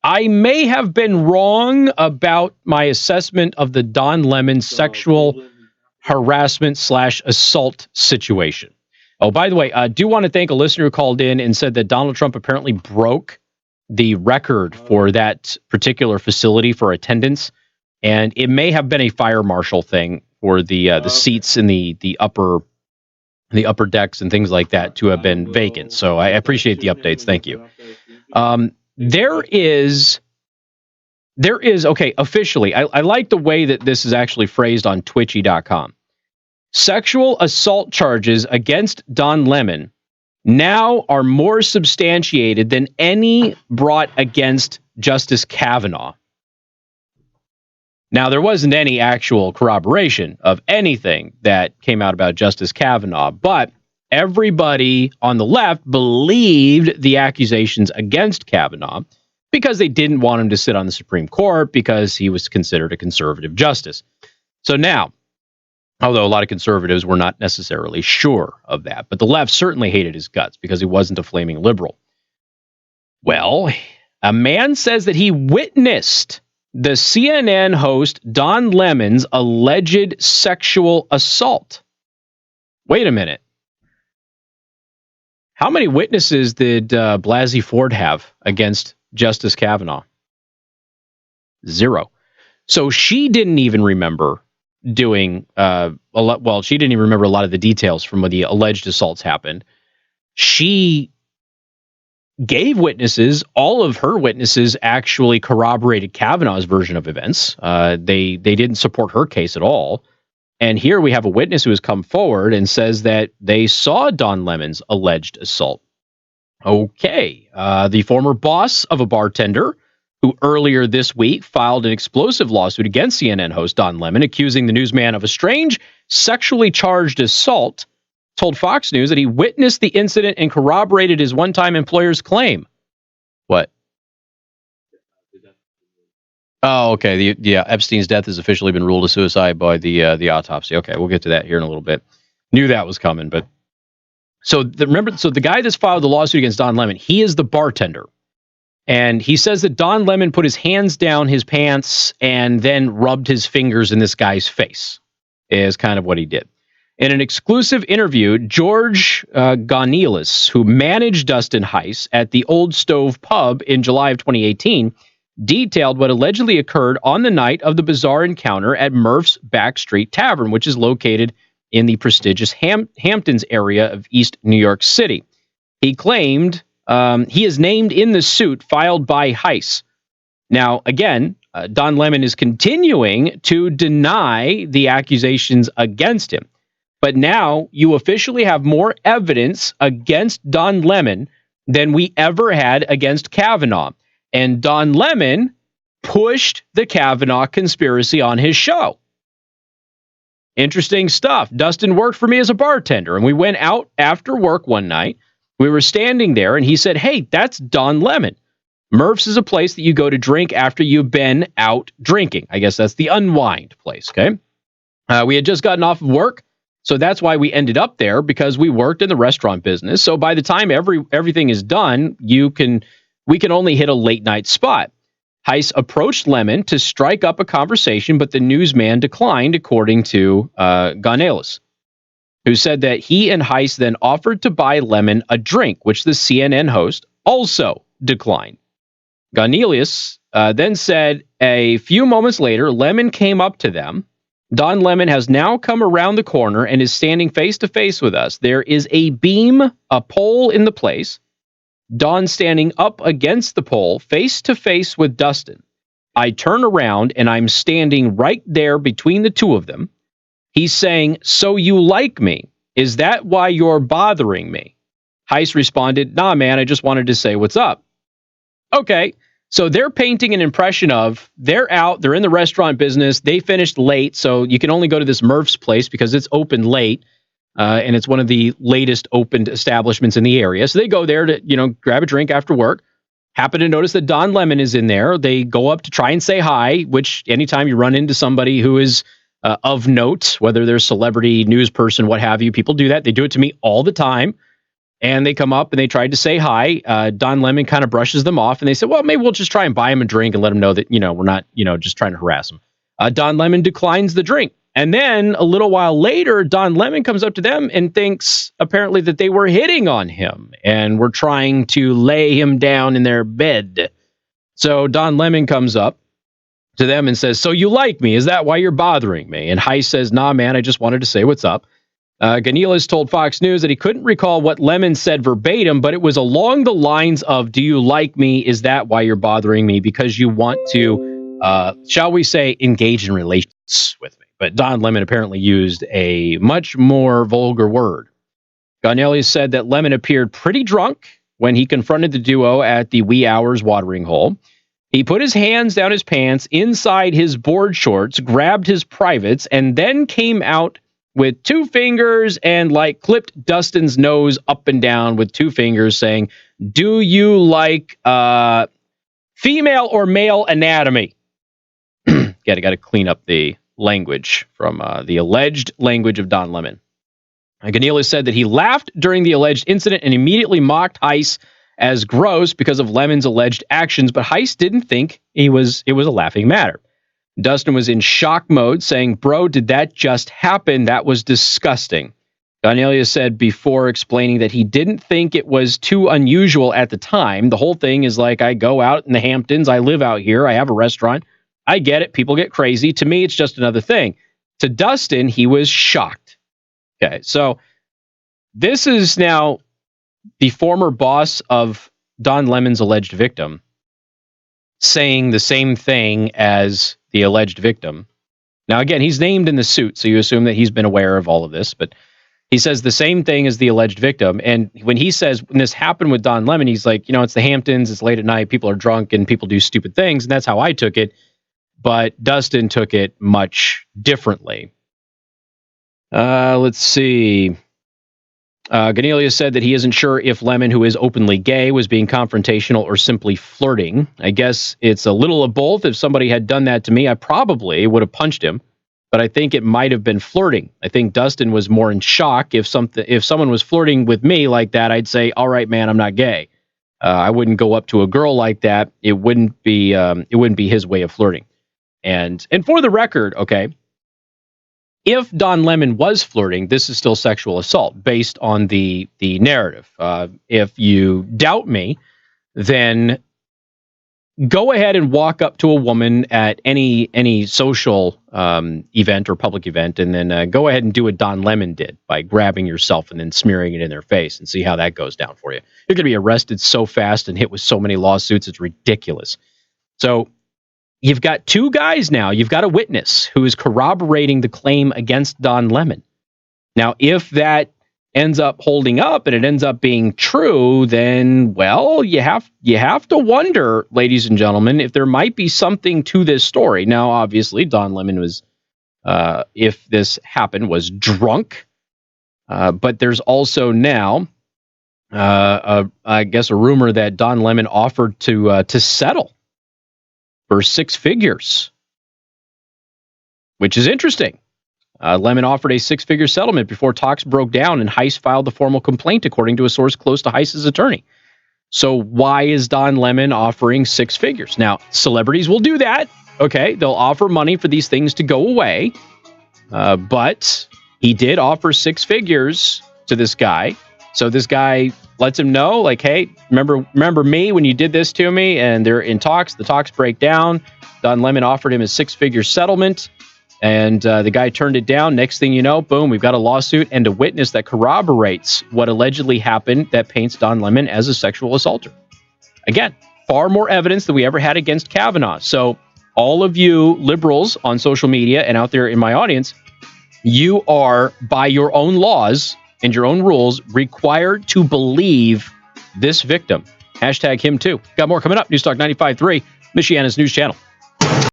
I may have been wrong about my assessment of the Don Lemon sexual harassment / assault situation. Oh, by the way, I do want to thank a listener who called in and said that Donald Trump apparently broke the record for that particular facility for attendance, and it may have been a fire marshal thing for the seats in the upper decks and things like that to have been vacant. So I appreciate the updates. Thank you. There is okay, officially, I like the way that this is actually phrased on twitchy.com. Sexual assault charges against Don Lemon now are more substantiated than any brought against Justice Kavanaugh. Now, there wasn't any actual corroboration of anything that came out about Justice Kavanaugh, but everybody on the left believed the accusations against Kavanaugh because they didn't want him to sit on the Supreme Court because he was considered a conservative justice. So now, although a lot of conservatives were not necessarily sure of that, but the left certainly hated his guts because he wasn't a flaming liberal. Well, a man says that he witnessed the CNN host Don Lemon's alleged sexual assault. Wait a minute. How many witnesses did Blasey Ford have against Justice Kavanaugh? 0. So she didn't even remember doing she didn't even remember a lot of the details from when the alleged assaults happened. She gave witnesses. All of her witnesses actually corroborated Kavanaugh's version of events. They didn't support her case at all. And here we have a witness who has come forward and says that they saw Don Lemon's alleged assault. Okay. The former boss of a bartender who earlier this week filed an explosive lawsuit against CNN host Don Lemon, accusing the newsman of a strange sexually charged assault, told Fox News that he witnessed the incident and corroborated his one-time employer's claim. What? Oh, okay. Epstein's death has officially been ruled a suicide by the autopsy. Okay, we'll get to that here in a little bit. Knew that was coming, but the guy that's filed the lawsuit against Don Lemon, he is the bartender. And he says that Don Lemon put his hands down his pants and then rubbed his fingers in this guy's face, is kind of what he did. In an exclusive interview, George Goneilis, who managed Dustin Heiss at the Old Stove Pub in July of 2018, detailed what allegedly occurred on the night of the bizarre encounter at Murph's Backstreet Tavern, which is located in the prestigious Hamptons area of East New York City. He claimed he is named in the suit filed by Heiss. Now, again, Don Lemon is continuing to deny the accusations against him. But now you officially have more evidence against Don Lemon than we ever had against Kavanaugh. And Don Lemon pushed the Kavanaugh conspiracy on his show. Interesting stuff. Dustin worked for me as a bartender, and we went out after work one night. We were standing there, and he said, "Hey, that's Don Lemon. Murph's is a place that you go to drink after you've been out drinking." I guess that's the unwind place, okay? We had just gotten off of work, so that's why we ended up there, because we worked in the restaurant business. So by the time everything is done, we can only hit a late-night spot. Heiss approached Lemon to strike up a conversation, but the newsman declined, according to Goneilis, who said that he and Heiss then offered to buy Lemon a drink, which the CNN host also declined. Goneilis then said a few moments later, Lemon came up to them. Don Lemon has now come around the corner and is standing face-to-face with us. There is a pole in the place. Don standing up against the pole, face-to-face with Dustin. I turn around and I'm standing right there between the two of them. He's saying, "So you like me? Is that why you're bothering me?" Heiss responded, "Nah, man, I just wanted to say what's up." Okay, so they're painting an impression of they're out, they're in the restaurant business, they finished late, so you can only go to this Murph's place because it's open late, and it's one of the latest opened establishments in the area. So they go there to, grab a drink after work. Happen to notice that Don Lemon is in there. They go up to try and say hi, which anytime you run into somebody who is of note, whether they're a celebrity, news person, what have you, people do that. They do it to me all the time. And they come up and they tried to say hi. Don Lemon kind of brushes them off, and they said, well, maybe we'll just try and buy him a drink and let him know that, we're not, just trying to harass him. Don Lemon declines the drink. And then a little while later, Don Lemon comes up to them and thinks apparently that they were hitting on him and were trying to lay him down in their bed. So Don Lemon comes up to them and says, so you like me? Is that why you're bothering me? And Heiss says, nah, man, I just wanted to say what's up. Ganilis told Fox News that he couldn't recall what Lemon said verbatim, but it was along the lines of, do you like me? Is that why you're bothering me? Because you want to, shall we say, engage in relations with me. But Don Lemon apparently used a much more vulgar word. Ganilis said that Lemon appeared pretty drunk when he confronted the duo at the wee hours watering hole. He put his hands down his pants inside his board shorts, grabbed his privates, and then came out with two fingers and clipped Dustin's nose up and down with two fingers, saying, do you like female or male anatomy? Got to clean up the language from the alleged language of Don Lemon. Ganilis said that he laughed during the alleged incident and immediately mocked Heiss as gross because of Lemon's alleged actions, but Heiss didn't think it was a laughing matter. Dustin was in shock mode, saying, bro, did that just happen? That was disgusting. Ganilis said before explaining that he didn't think it was too unusual at the time. The whole thing is I go out in the Hamptons, I live out here, I have a restaurant. I get it, people get crazy. To me, it's just another thing. To Dustin, he was shocked. Okay, so this is now the former boss of Don Lemon's alleged victim saying the same thing as the alleged victim. Now, again, he's named in the suit, so you assume that he's been aware of all of this, but he says the same thing as the alleged victim. And when he says, when this happened with Don Lemon, he's like, it's the Hamptons, it's late at night, people are drunk, and people do stupid things, and that's how I took it. But Dustin took it much differently. Let's see. Ganilis said that he isn't sure if Lemon, who is openly gay, was being confrontational or simply flirting. I guess it's a little of both. If somebody had done that to me, I probably would have punched him. But I think it might have been flirting. I think Dustin was more in shock. If someone was flirting with me like that, I'd say, all right, man, I'm not gay. I wouldn't go up to a girl like that. It wouldn't be his way of flirting. And for the record, okay, if Don Lemon was flirting, this is still sexual assault based on the narrative. If you doubt me, then go ahead and walk up to a woman at any social event or public event, and then go ahead and do what Don Lemon did by grabbing yourself and then smearing it in their face and see how that goes down for you. You're going to be arrested so fast and hit with so many lawsuits, it's ridiculous. So you've got two guys now. You've got a witness who is corroborating the claim against Don Lemon. Now, if that ends up holding up and it ends up being true, then, well, you have to wonder, ladies and gentlemen, if there might be something to this story. Now, obviously, Don Lemon was, if this happened, was drunk. But there's also now, I guess, a rumor that Don Lemon offered to settle for 6 figures, which is interesting. Lemon offered a 6-figure settlement before talks broke down, and Heiss filed the formal complaint, according to a source close to Heiss's attorney. So why is Don Lemon offering 6 figures? Now, celebrities will do that. Okay, they'll offer money for these things to go away. But he did offer 6 figures to this guy. So this guy lets him know, like, hey, remember me when you did this to me? And they're in talks. The talks break down. Don Lemon offered him a 6-figure settlement, and the guy turned it down. Next thing you know, boom, we've got a lawsuit and a witness that corroborates what allegedly happened that paints Don Lemon as a sexual assaulter. Again, far more evidence than we ever had against Kavanaugh. So all of you liberals on social media and out there in my audience, you are, by your own laws and your own rules, required to believe this victim. Hashtag him too. Got more coming up. News Talk 95.3, Michiana's news channel.